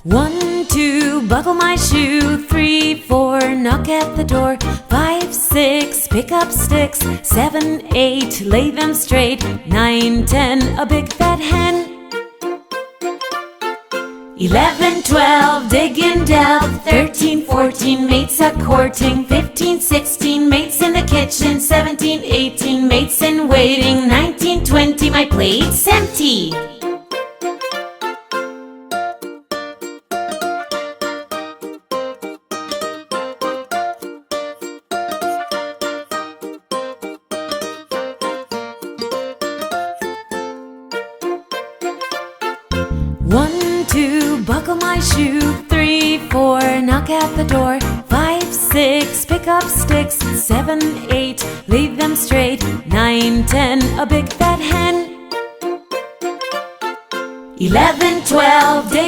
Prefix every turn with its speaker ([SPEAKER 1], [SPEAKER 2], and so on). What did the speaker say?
[SPEAKER 1] 1, 2, buckle my shoe. 3, 4, knock at the door. 5, 6, pick up sticks. 7, 8, lay them straight. 9, 10, a big fat hen. 11, 12, dig and delve. 13, 14, mates a-courting. 15, 16, mates in the kitchen. 17, 18, mates in waiting. 19, 20, my plate's empty. One, 2, buckle my shoe. 3, 4, knock at the door. 5, 6, pick up sticks. 7, 8, leave them straight. 9, 10, a big fat hen. 11, 12, dig